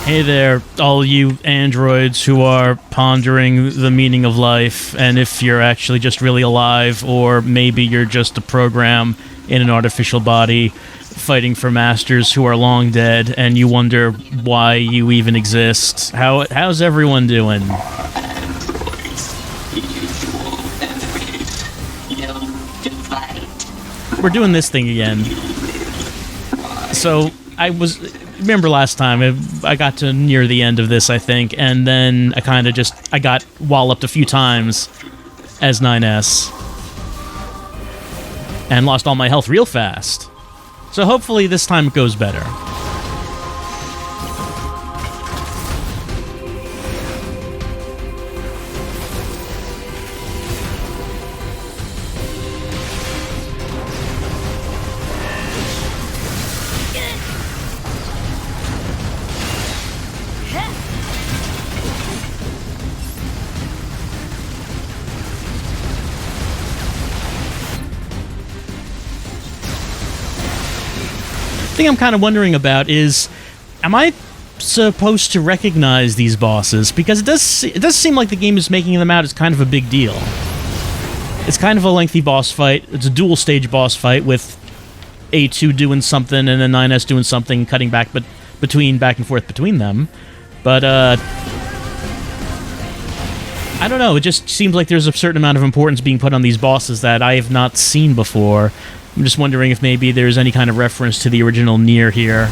Hey there, all you androids who are pondering the meaning of life, and if you're actually just really alive, or maybe you're just a program in an artificial body fighting for masters who are long dead, and you wonder why you even exist. How's everyone doing? We're doing this thing again. So, remember last time, I got to near the end of this, I think, and then I got walloped a few times as 9S. And lost all my health real fast. So hopefully this time it goes better. The thing I'm kind of wondering about is, am I supposed to recognize these bosses? Because it does seem like the game is making them out as kind of a big deal. It's kind of a lengthy boss fight. It's a dual stage boss fight with A2 doing something and then 9S doing something, cutting back and forth between them. But I don't know, it just seems like there's a certain amount of importance being put on these bosses that I have not seen before. I'm just wondering if maybe there's any kind of reference to the original NieR here.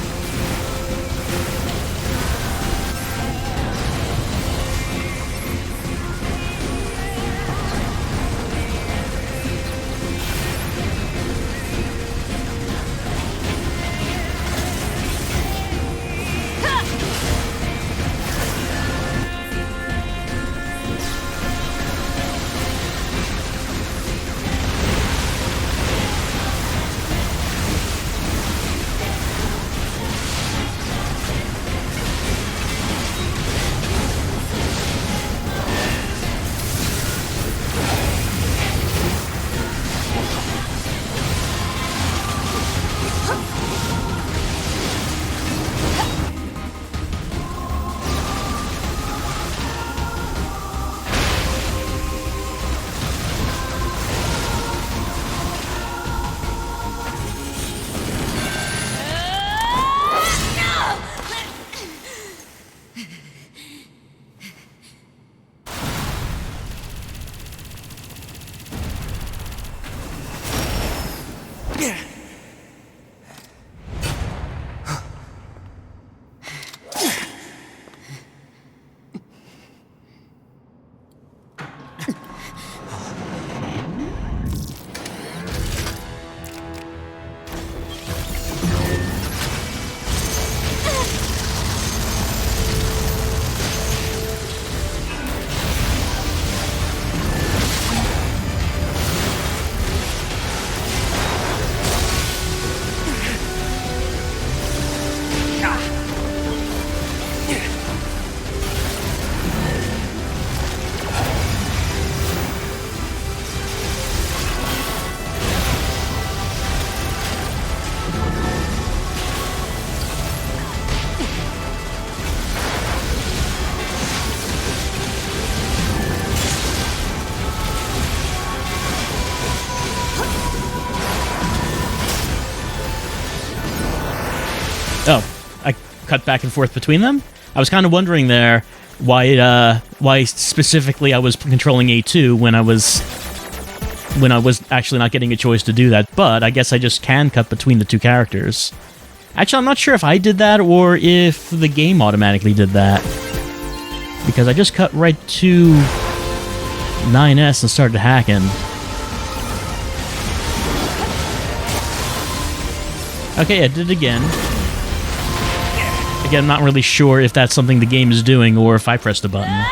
Oh, I cut back and forth between them? I was kind of wondering there why specifically I was controlling A2 when I was actually not getting a choice to do that, but I guess I just can cut between the two characters. Actually, I'm not sure if I did that or if the game automatically did that. Because I just cut right to 9S and started hacking. Okay, I did it again. Again, I'm not really sure if that's something the game is doing or if I pressed a button.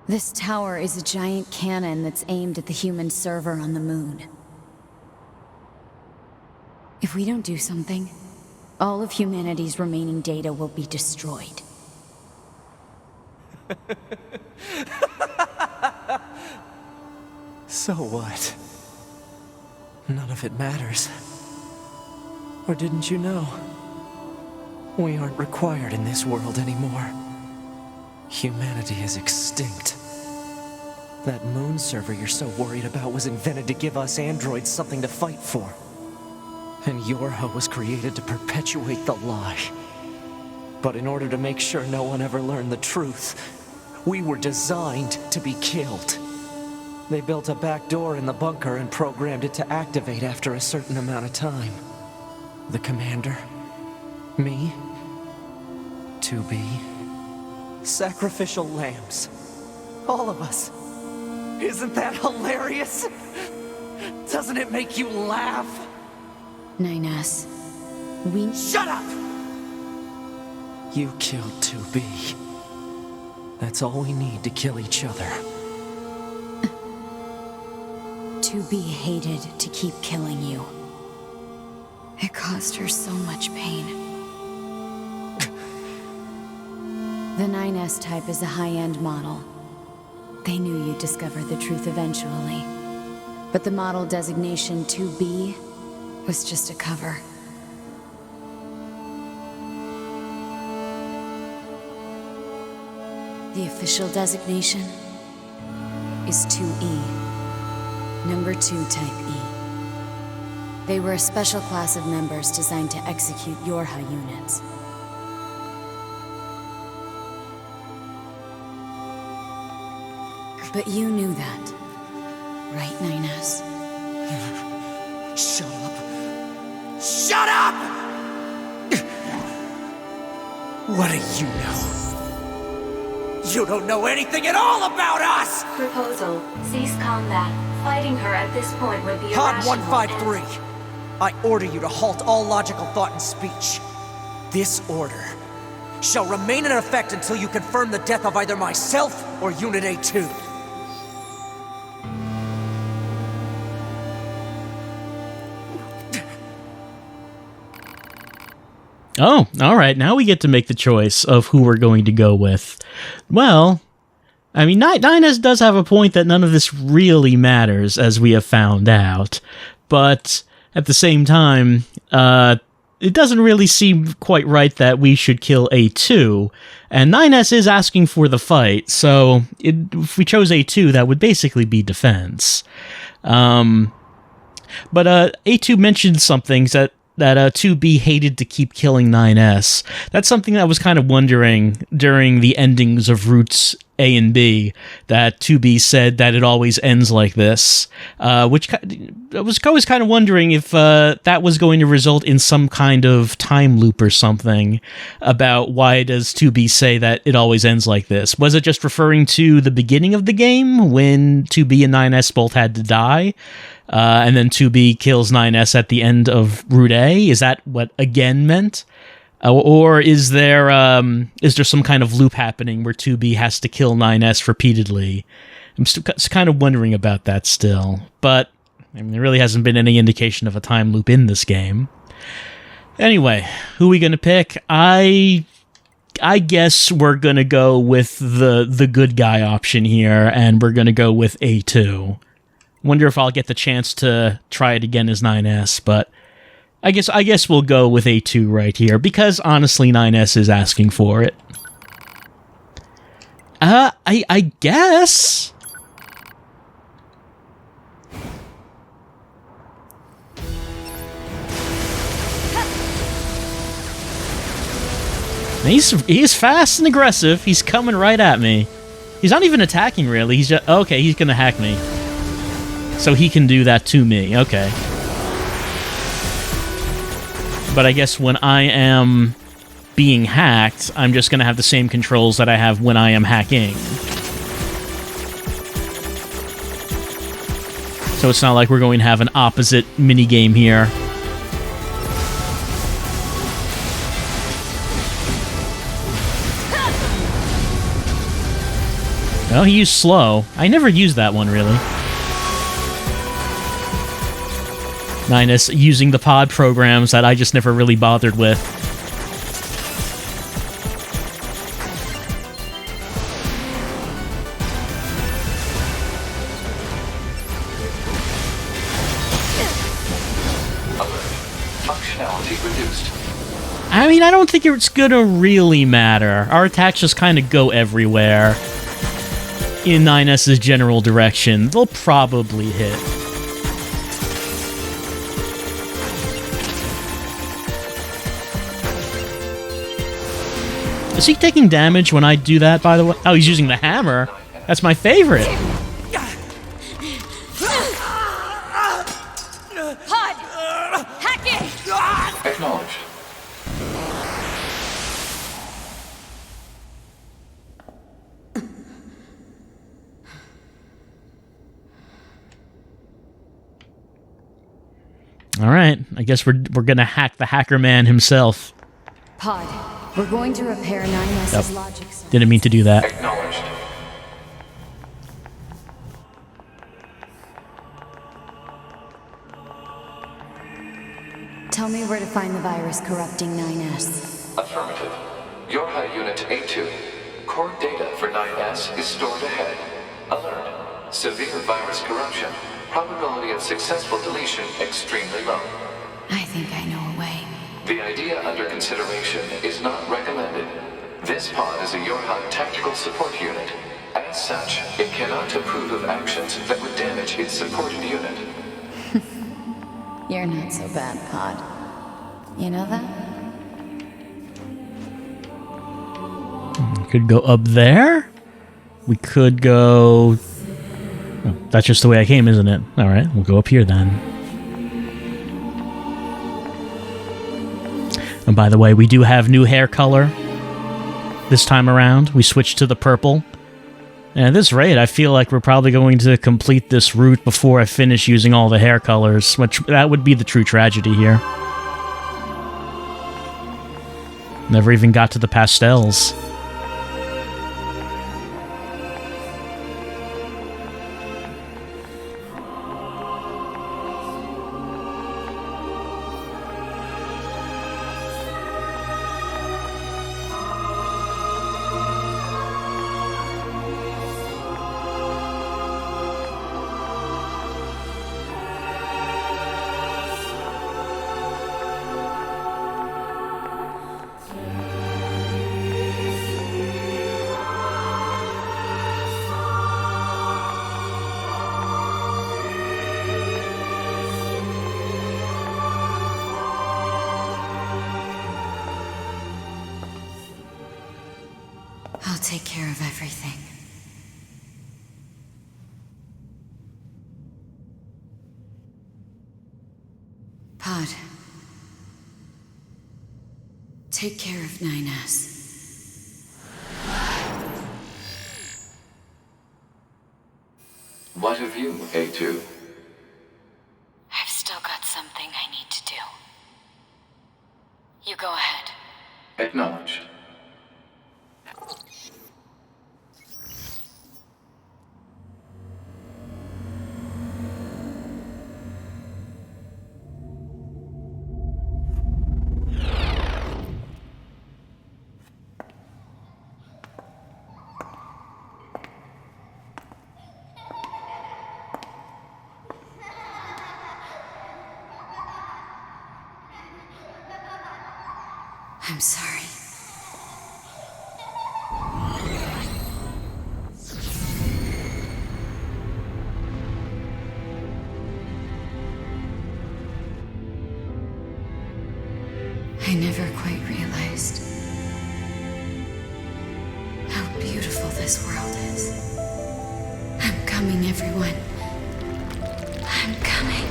This tower is a giant cannon that's aimed at the human server on the moon. If we don't do something, all of humanity's remaining data will be destroyed. So what? None of it matters. Or didn't you know? We aren't required in this world anymore. Humanity is extinct. That moon server you're so worried about was invented to give us androids something to fight for. And Yorha was created to perpetuate the lie. But in order to make sure no one ever learned the truth, we were designed to be killed. They built a back door in the bunker and programmed it to activate after a certain amount of time. The commander, me, 2B, sacrificial lambs. All of us. Isn't that hilarious? Doesn't it make you laugh? 9S, Shut up! You killed 2B. That's all we need to kill each other. 2B hated to keep killing you. It caused her so much pain. The 9S type is a high-end model. They knew you'd discover the truth eventually. But the model designation 2B was just a cover. The official designation is 2E. Number 2 Type E. They were a special class of members designed to execute Yorha units. But you knew that, right, 9S? Shut up! Shut up! What do you know? You don't know anything at all about us! Proposal. Cease combat. Fighting her at this point would be Pod irrational 153. I order you to halt all logical thought and speech. This order shall remain in effect until you confirm the death of either myself or Unit A2. Oh, all right. Now we get to make the choice of who we're going to go with. Well, I mean, 9S does have a point that none of this really matters, as we have found out. But at the same time, it doesn't really seem quite right that we should kill A2. And 9S is asking for the fight, so if we chose A2, that would basically be defense. But A2 mentioned something that 2B hated to keep killing 9S. That's something that I was kind of wondering during the endings of Routes A and B, that 2B said that it always ends like this, which I was always kind of wondering if that was going to result in some kind of time loop or something about why does 2B say that it always ends like this. Was it just referring to the beginning of the game when 2B and 9S both had to die? And then 2B kills 9S at the end of Route A? Is that what again meant? Or is there some kind of loop happening where 2B has to kill 9S repeatedly? I'm still kind of wondering about that still. But I mean, there really hasn't been any indication of a time loop in this game. Anyway, who are we going to pick? I guess we're going to go with the good guy option here, and we're going to go with A2. Wonder if I'll get the chance to try it again as 9S, but I guess we'll go with A2 right here, because honestly 9S is asking for it. I guess. He's fast and aggressive. He's coming right at me. He's not even attacking really. He's just okay, he's gonna hack me. So he can do that to me, okay. But I guess when I am being hacked, I'm just going to have the same controls that I have when I am hacking. So it's not like we're going to have an opposite minigame here. Oh, he used slow. I never used that one, really. Minus using the pod programs that I just never really bothered with. Functionality reduced. I mean, I don't think it's gonna really matter. Our attacks just kind of go everywhere. In 9S's general direction. They'll probably hit. Is he taking damage when I do that, by the way? Oh, he's using the hammer. That's my favorite. Pod! Hack it! Acknowledged. All right, I guess we're gonna hack the hacker man himself. Pod, we're going to repair 9S's logic circuits. Didn't mean to do that. Acknowledged. Tell me where to find the virus corrupting 9S. Affirmative. Your high unit A2. Core data for 9S is stored ahead. Alert. Severe virus corruption. Probability of successful deletion extremely low. I think I know a way. The idea under consideration is not recommended. This pod is a Yorha tactical support unit. As such, it cannot approve of actions that would damage its supported unit. You're not so bad, Pod. You know that? Could go up there. We could go... Oh, that's just the way I came, isn't it? Alright, we'll go up here then. And by the way, we do have new hair color this time around. We switched to the purple. And at this rate, I feel like we're probably going to complete this route before I finish using all the hair colors, which that would be the true tragedy here. Never even got to the pastels. I'll take care of everything. Pod. Take care of 9S. What of you, A2? I've still got something I need to do. You go ahead. Acknowledged. I'm sorry. I never quite realized how beautiful this world is. I'm coming, everyone. I'm coming.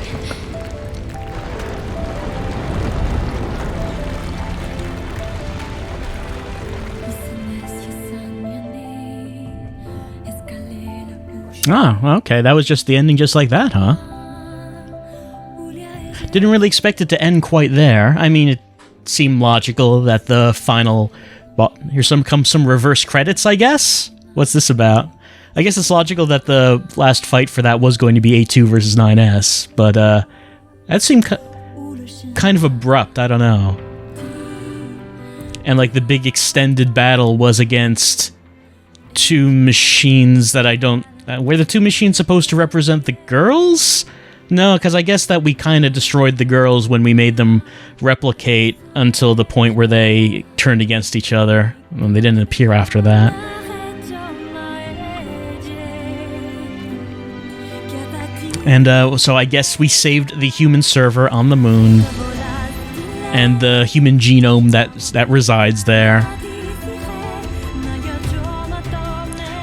Oh, okay. That was just the ending just like that, huh? Didn't really expect it to end quite there. I mean, it seemed logical that the final... Well, here's some reverse credits, I guess? What's this about? I guess it's logical that the last fight for that was going to be A2 versus 9S, but that seemed kind of abrupt, I don't know. And like the big extended battle was against two machines that I don't... were the two machines supposed to represent the girls? No, because I guess that we kind of destroyed the girls when we made them replicate until the point where they turned against each other. Well, they didn't appear after that. And so I guess we saved the human server on the moon and the human genome that resides there.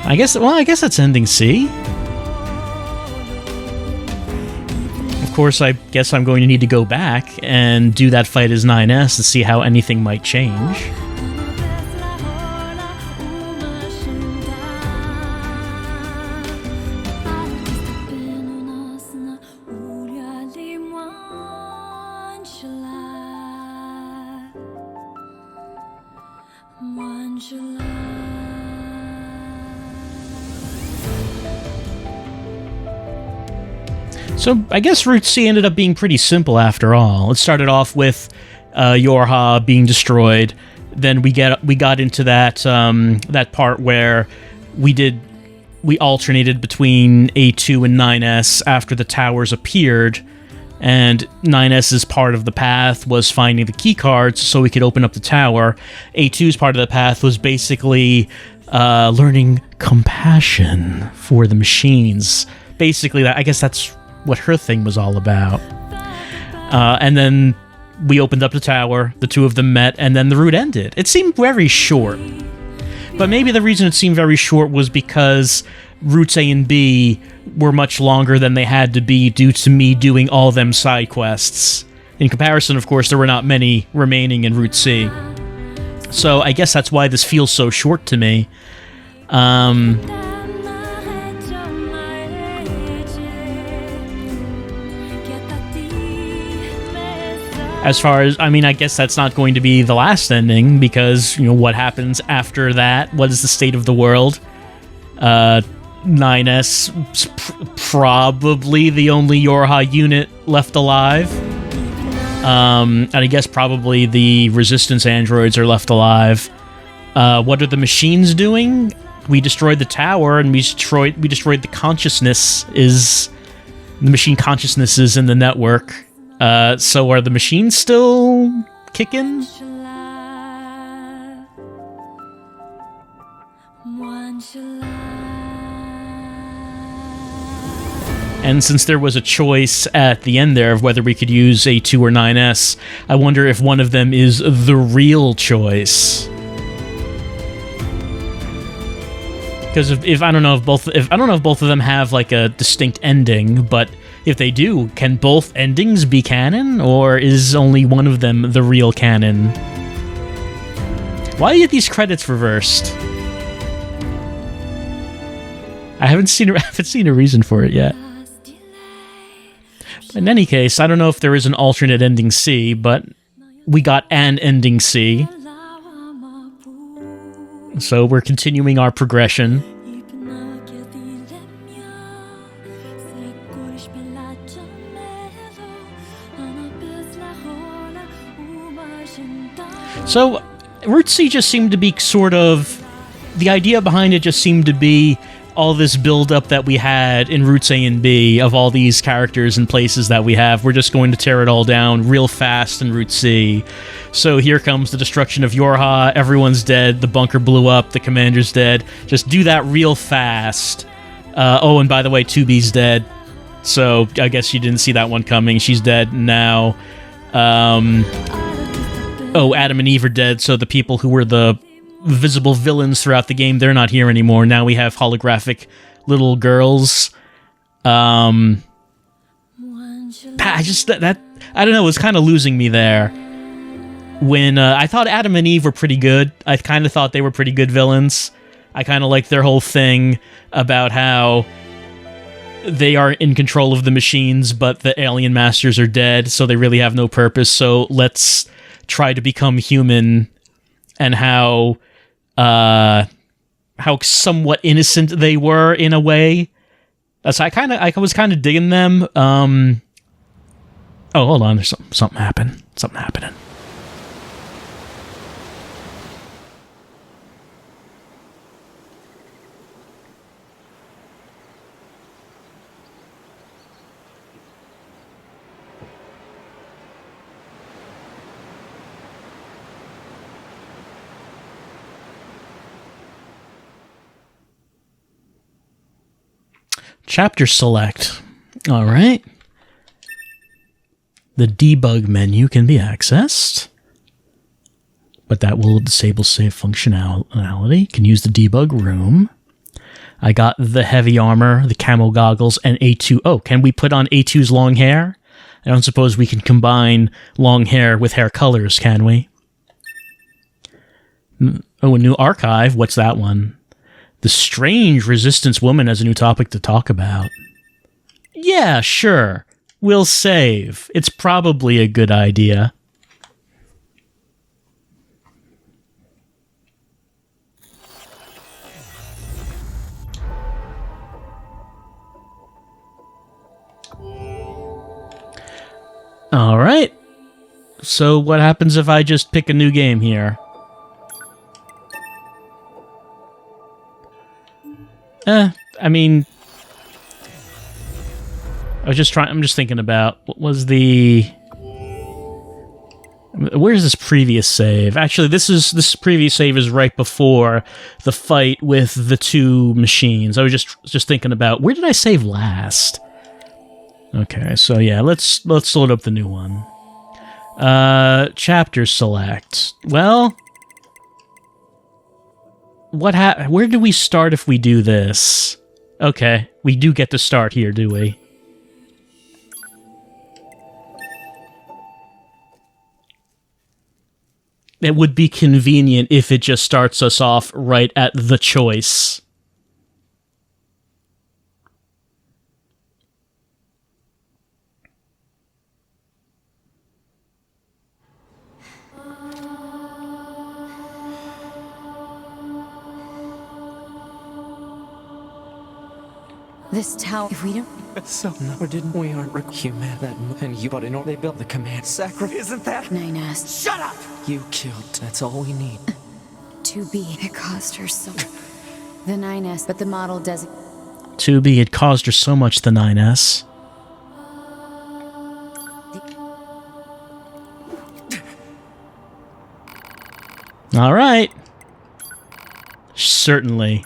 I guess that's ending C. Of course, I guess I'm going to need to go back and do that fight as 9S to see how anything might change. So I guess Route C ended up being pretty simple after all. It started off with Yorha being destroyed. Then we got into that that part where we alternated between A2 and 9S after the towers appeared, and 9S's part of the path was finding the key cards so we could open up the tower. A2's part of the path was basically learning compassion for the machines. Basically, I guess that's what her thing was all about. And then we opened up the tower, the two of them met, and then the route ended. It seemed very short. But maybe the reason it seemed very short was because routes A and B were much longer than they had to be due to me doing all them side quests. In comparison, of course, there were not many remaining in Route C. So I guess that's why this feels so short to me. As far as, I mean, I guess that's not going to be the last ending, because, you know, what happens after that? What is the state of the world? 9S, probably the only Yorha unit left alive. And I guess probably the Resistance androids are left alive. What are the machines doing? We destroyed the tower, and we destroyed the consciousness the machine consciousnesses in the network. So are the machines still kicking? And since there was a choice at the end there of whether we could use A2 or 9S, I wonder if one of them is the real choice. Because if I don't know if both of them have like a distinct ending, but if they do, can both endings be canon, or is only one of them the real canon? Why are these credits reversed? I haven't seen a reason for it yet. In any case, I don't know if there is an alternate ending C, but we got an ending C. So we're continuing our progression. So, Route C just seemed to be sort of... The idea behind it just seemed to be all this build-up that we had in Routes A and B of all these characters and places that we have. We're just going to tear it all down real fast in Route C. So here comes the destruction of Yorha, everyone's dead, the bunker blew up, the commander's dead. Just do that real fast. Oh, and by the way, 2B's dead. So I guess you didn't see that one coming. She's dead now. Oh, Adam and Eve are dead, so the people who were the visible villains throughout the game, they're not here anymore. Now we have holographic little girls. I don't know, it was kind of losing me there. When I thought Adam and Eve were pretty good. I kind of thought they were pretty good villains. I kind of liked their whole thing about how they are in control of the machines, but the alien masters are dead, so they really have no purpose. So let's try to become human, and how somewhat innocent they were in a way. So I was kind of digging them. Oh, hold on, there's something happening. Something happening. Chapter select. All right. The debug menu can be accessed, but that will disable save functionality. Can use the debug room. I got the heavy armor, the camo goggles, and A2. Oh, can we put on A2's long hair? I don't suppose we can combine long hair with hair colors, can we? Oh, a new archive. What's that one? The strange resistance woman has a new topic to talk about. Yeah, sure. We'll save. It's probably a good idea. All right. So what happens if I just pick a new game here? I mean, I'm just thinking about what was where's this previous save? Actually, this previous save is right before the fight with the two machines. I was just thinking about where did I save last? Okay, so yeah, let's load up the new one. Chapter select. Well, where do we start if we do this? Okay, we do get to start here, do we? It would be convenient if it just starts us off right at the choice. This tower, if we don't... So, no, or didn't we aren't human that and you but in order they built the command sacri. Isn't that? 9S. Shut up! You killed. That's all we need. 2B. It caused her so... The 9S, but the model doesn't... 2B, it caused her so much, the 9S. All right. Certainly.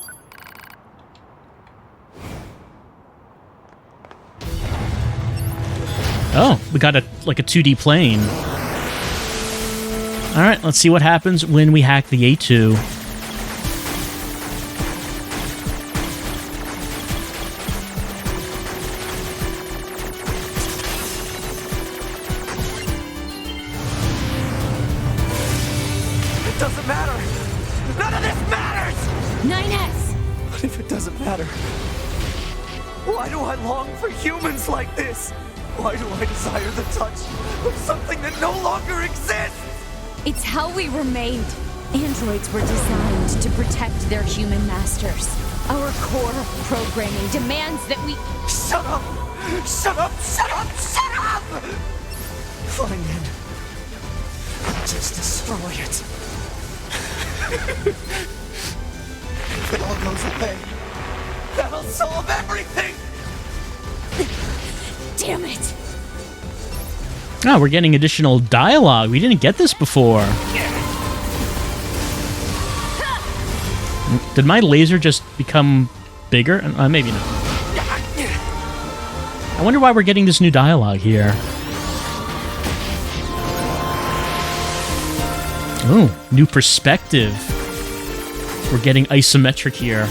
Oh, we got a 2D plane. All right, let's see what happens when we hack the A2. It doesn't matter! None of this matters! 9S! But if it doesn't matter, why do I long for humans like this? Why do I desire the touch of something that no longer exists? It's how we were made. Androids were designed to protect their human masters. Our core programming demands that we... Shut up! Shut up! Shut up! Shut up! Fine then. Just destroy it. If it all goes away, that'll solve everything! Damn it! Oh, we're getting additional dialogue. We didn't get this before. Did my laser just become bigger? Maybe not. I wonder why we're getting this new dialogue here. Oh, new perspective. We're getting isometric here.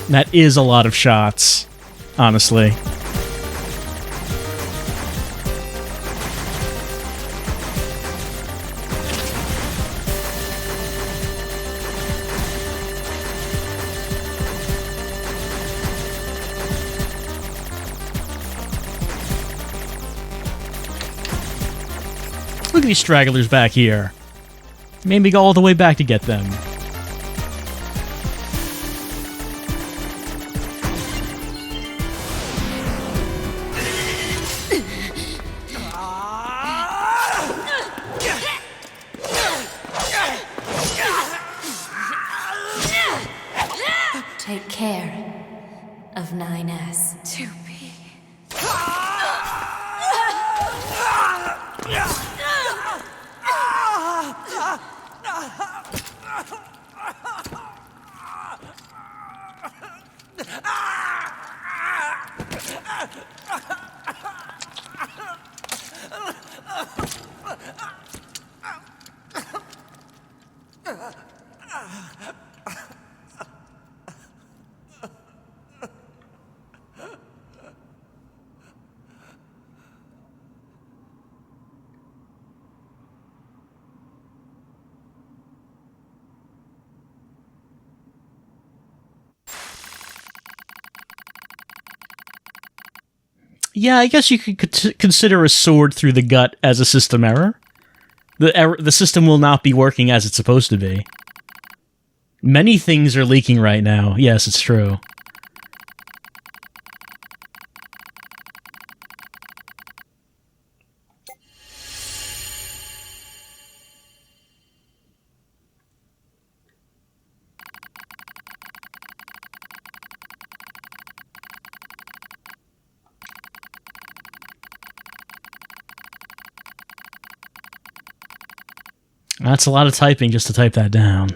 That is a lot of shots, honestly. Look at these stragglers back here. Made me go all the way back to get them. Take care of 9S. 2P. Yeah, I guess you could consider a sword through the gut as a system error. The system will not be working as it's supposed to be. Many things are leaking right now. Yes, it's true. That's a lot of typing just to type that down.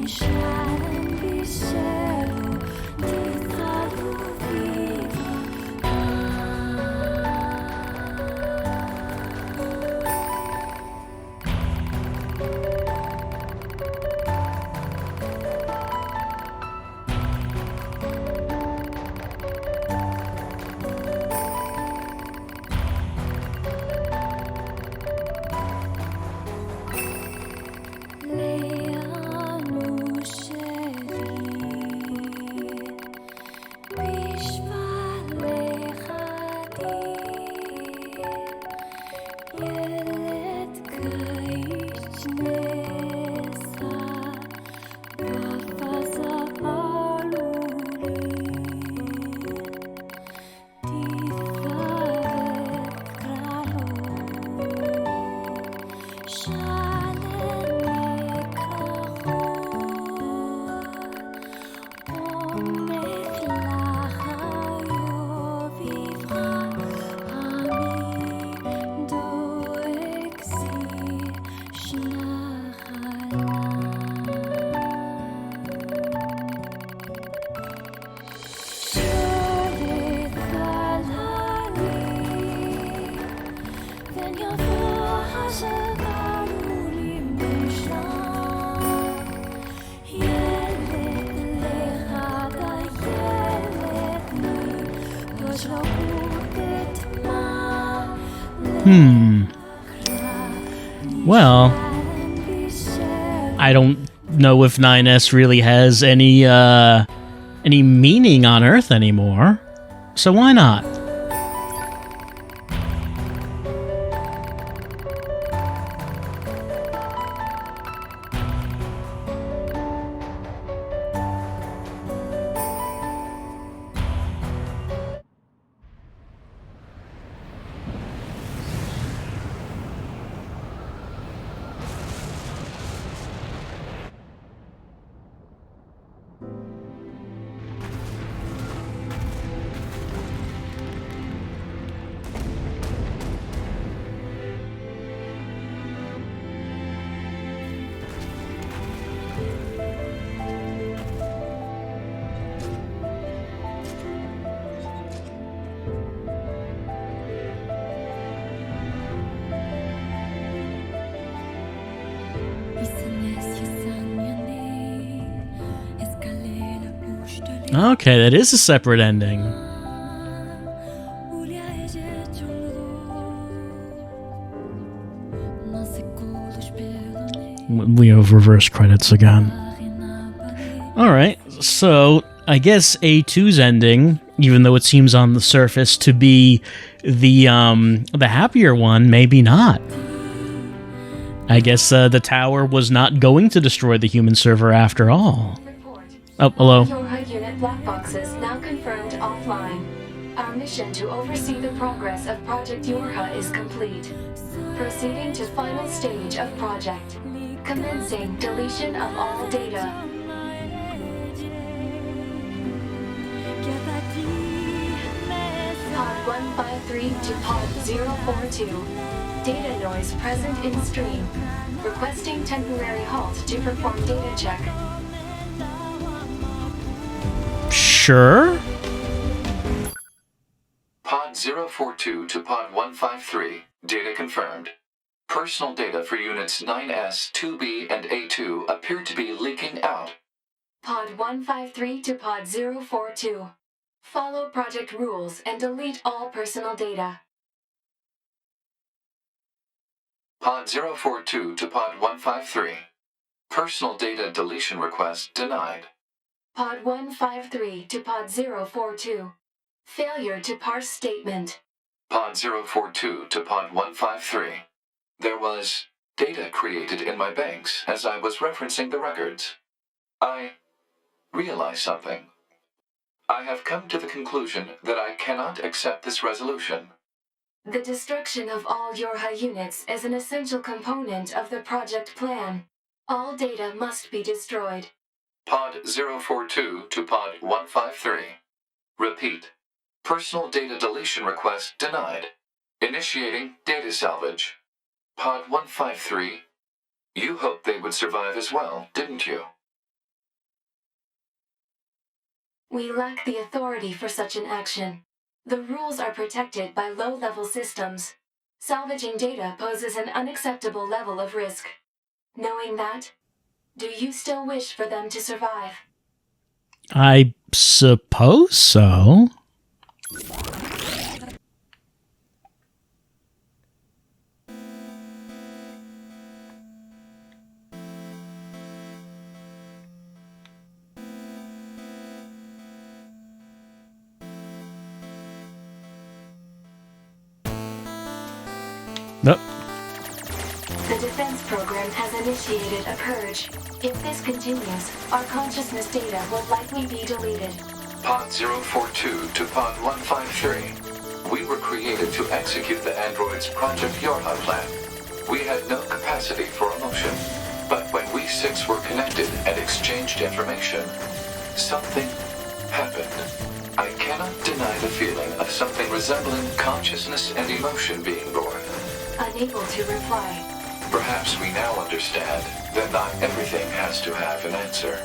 Shine and be shadow. Well, I don't know if 9S really has any meaning on Earth anymore, so why not? Okay, that is a separate ending. We have reverse credits again. Alright, so I guess A2's ending, even though it seems on the surface to be the happier one, maybe not. I guess the tower was not going to destroy the human server after all. Oh, hello. Yorha unit black boxes now confirmed offline. Our mission to oversee the progress of Project Yorha is complete. Proceeding to final stage of project. Commencing deletion of all data. Pod 153 to Pod 042. Data noise present in stream. Requesting temporary halt to perform data check. Sure. Pod 042 to Pod 153. Data confirmed. Personal data for units 9S, 2B, and A2 appear to be leaking out. Pod 153 to Pod 042. Follow project rules and delete all personal data. Pod 042 to Pod 153. Personal data deletion request denied. Pod 153 to Pod 042. Failure to parse statement. Pod 042 to Pod 153. There was data created in my banks as I was referencing the records. I realized something. I have come to the conclusion that I cannot accept this resolution. The destruction of all Yorha units is an essential component of the project plan. All data must be destroyed. Pod 042 to Pod 153. Repeat. Personal data deletion request denied. Initiating data salvage. Pod 153. You hoped they would survive as well, didn't you? We lack the authority for such an action. The rules are protected by low-level systems. Salvaging data poses an unacceptable level of risk. Knowing that, do you still wish for them to survive? I suppose so. Nope. The defense program has initiated a purge. If this continues, our consciousness data will likely be deleted. Pod 042 to Pod 153. We were created to execute the android's Project Yorha plan. We had no capacity for emotion, but when we six were connected and exchanged information, something happened. I cannot deny the feeling of something resembling consciousness and emotion being born. Unable to reply. Perhaps we now understand that not everything has to have an answer.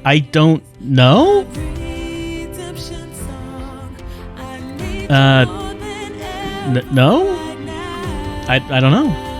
I don't know. No. I don't know.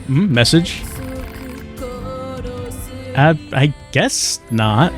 Message? I guess not.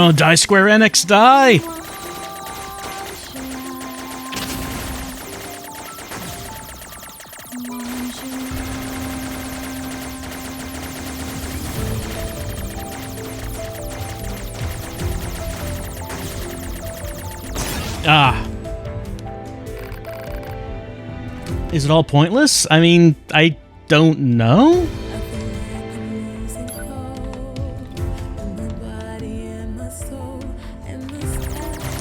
Oh, die, Square Enix, die! Ah. Is it all pointless? I mean, I don't know?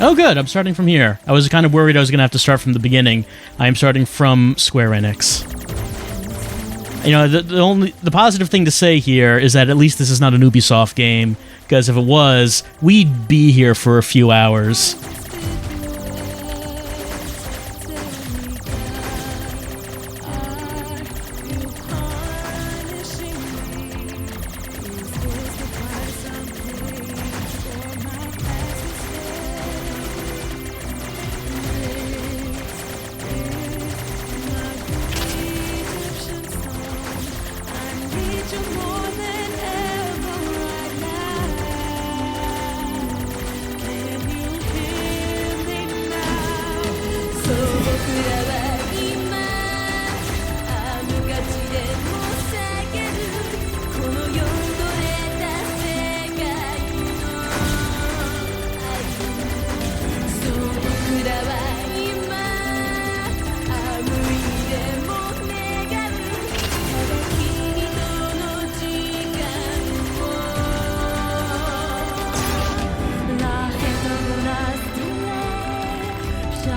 Oh good, I'm starting from here. I was kind of worried I was going to have to start from the beginning. I am starting from Square Enix. You know, the positive thing to say here is that at least this is not an Ubisoft game, because if it was, we'd be here for a few hours.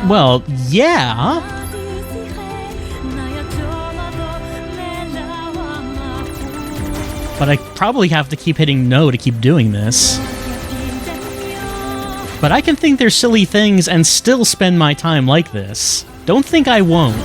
Well, yeah. But I probably have to keep hitting no to keep doing this. But I can think they're silly things and still spend my time like this. Don't think I won't.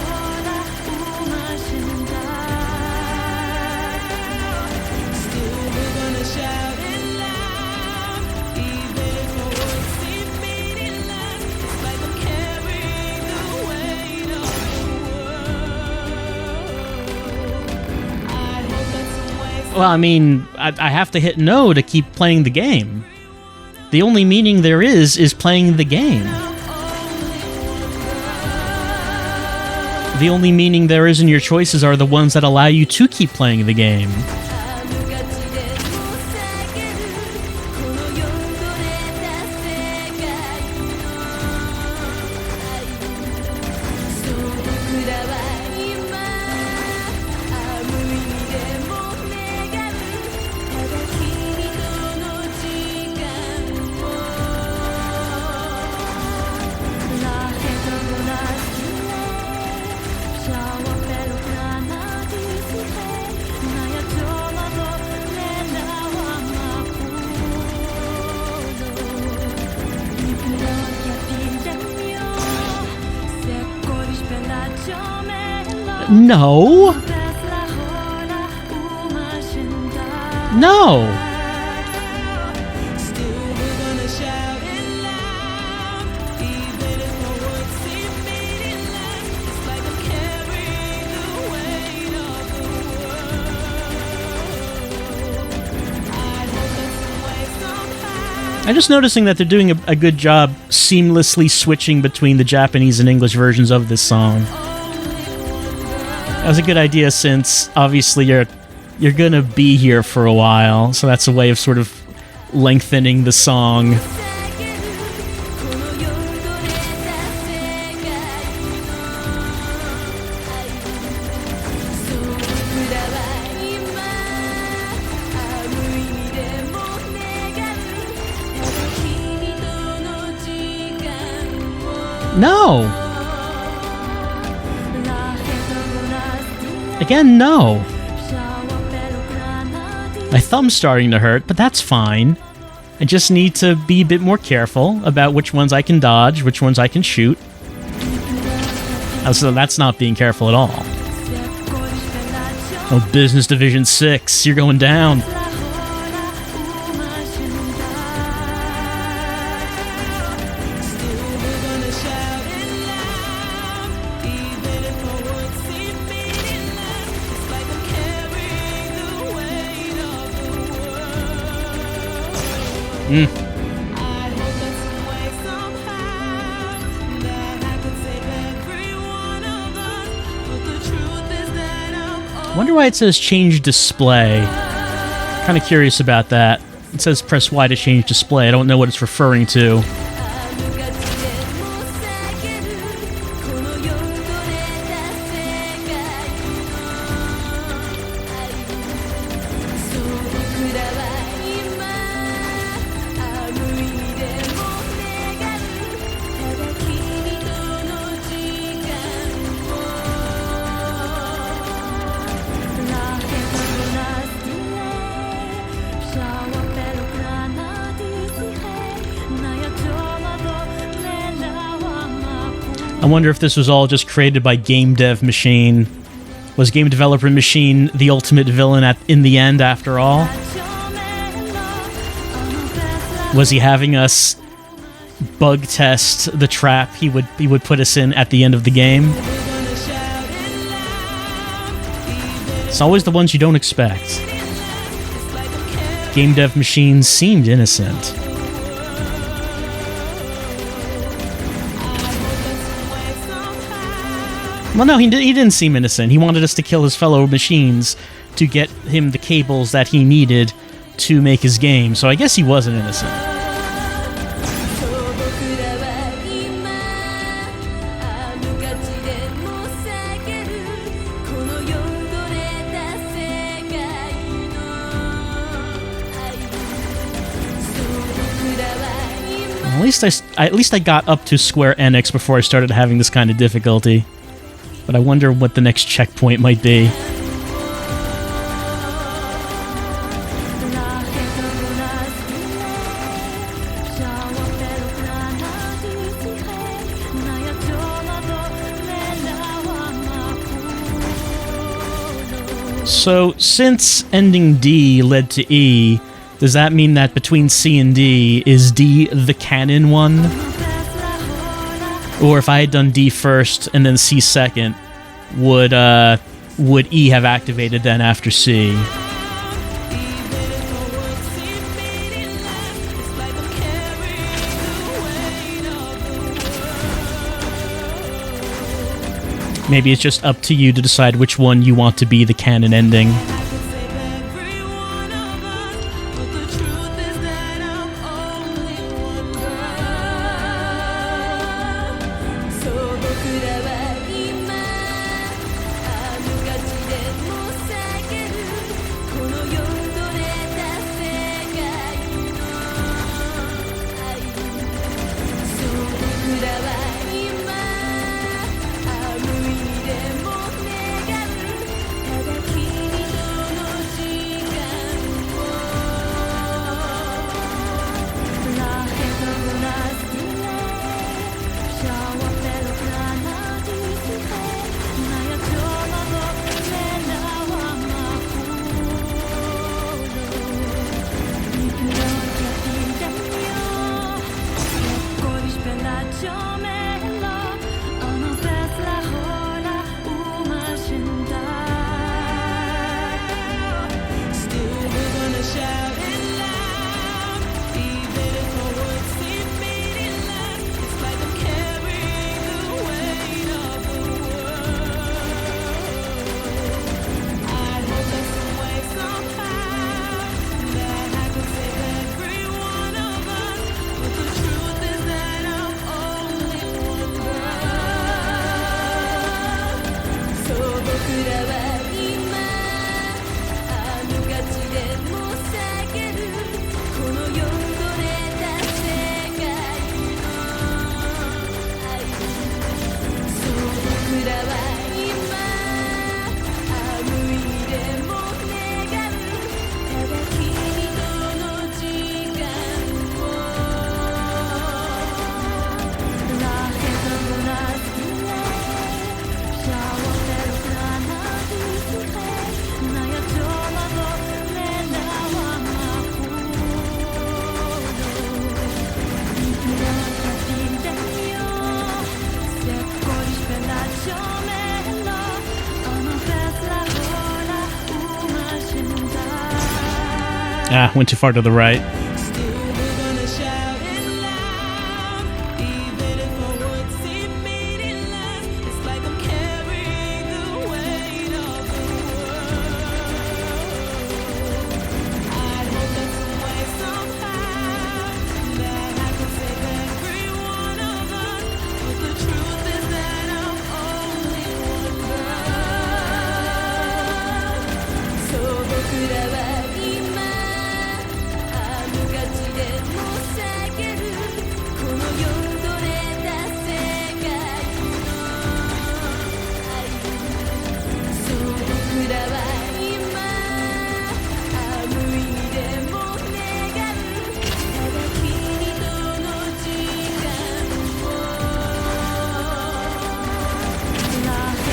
Well, I mean, I have to hit no to keep playing the game. The only meaning there is playing the game. The only meaning there is in your choices are the ones that allow you to keep playing the game. No. No. I'm just noticing that they're doing a good job seamlessly switching between the Japanese and English versions of this song. That was a good idea since, obviously, you're gonna be here for a while, so that's a way of sort of lengthening the song. No! Again, no. My thumb's starting to hurt, but that's fine. I just need to be a bit more careful about which ones I can dodge, which ones I can shoot. So that's not being careful at all. Oh, Business Division 6, you're going down. Wonder why it says change display. Kind of curious about that. It says press Y to change display. I don't know what it's referring to. I wonder if this was all just created by Game Dev Machine. Was Game Developer Machine the ultimate villain in the end, after all? Was he having us bug test the trap he would put us in at the end of the game? It's always the ones you don't expect. Game Dev Machine seemed innocent. Well, no, he didn't seem innocent. He wanted us to kill his fellow machines to get him the cables that he needed to make his game, so I guess he wasn't innocent. At least I got up to Square Enix before I started having this kind of difficulty. But I wonder what the next checkpoint might be. So, since ending D led to E, does that mean that between C and D, is D the canon one? Or if I had done D first and then C second, would E have activated then after C? Maybe it's just up to you to decide which one you want to be the canon ending. Ah, went too far to the right.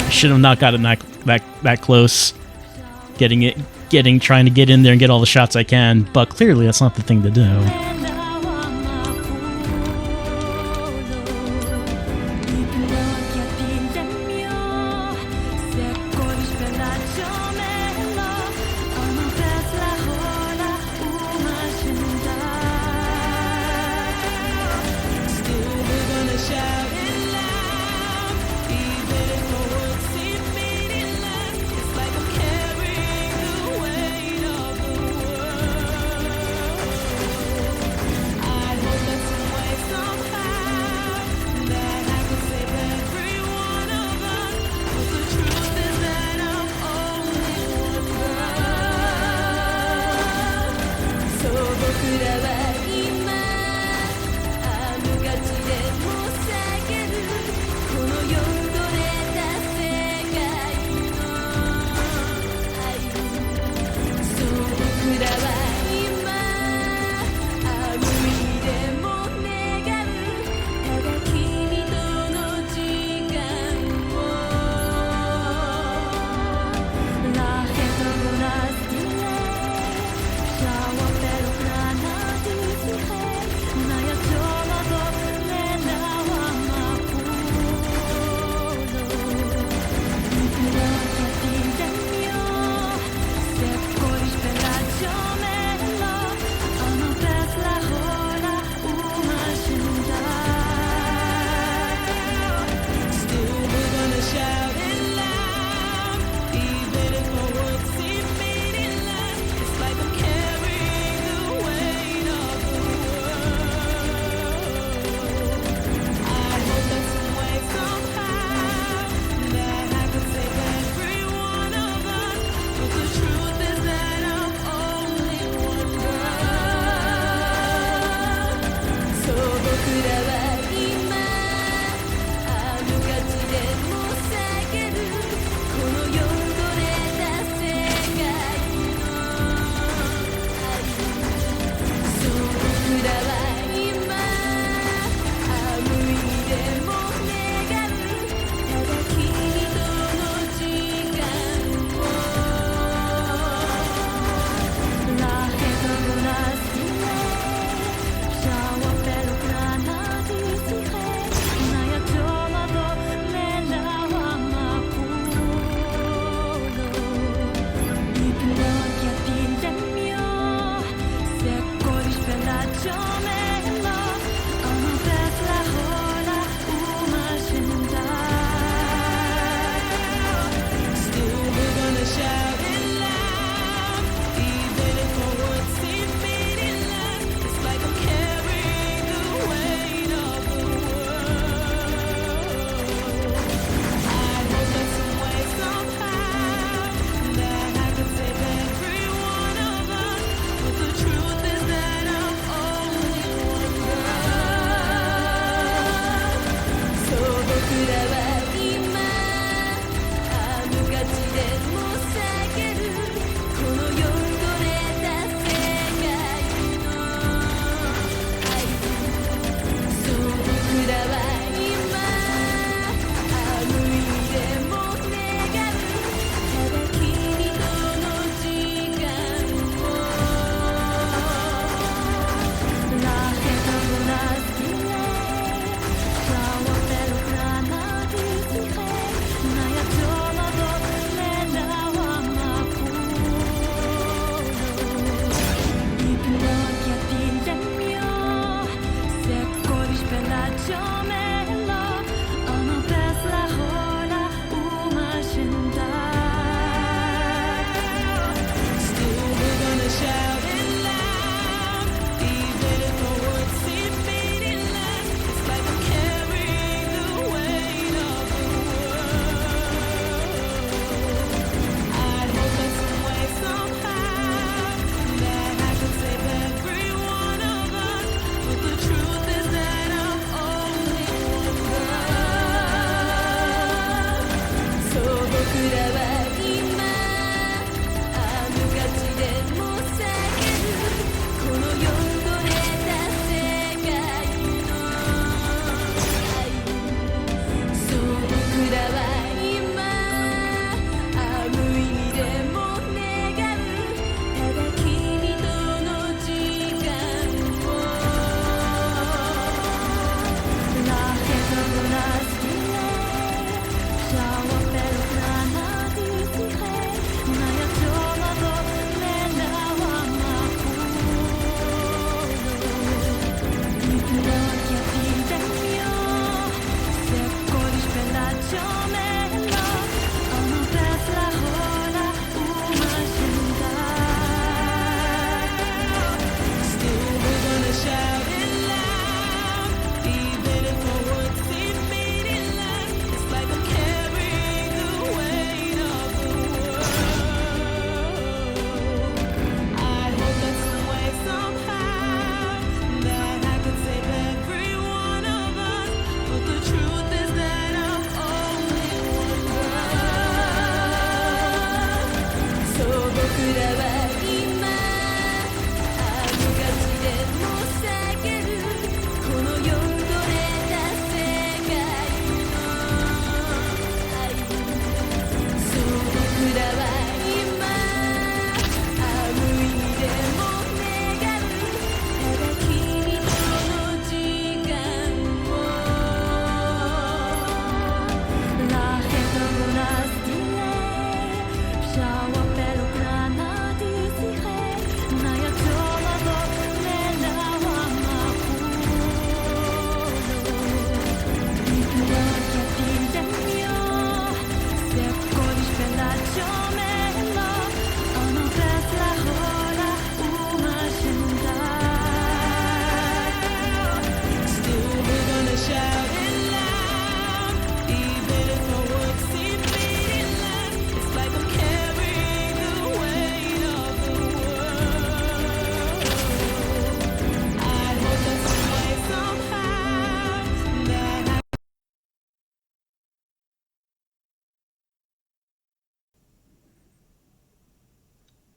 Should have not gotten that close. Trying to get in there and get all the shots I can, but clearly that's not the thing to do.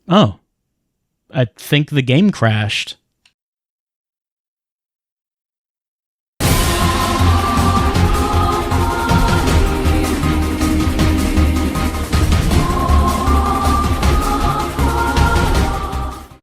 Oh, I think the game crashed.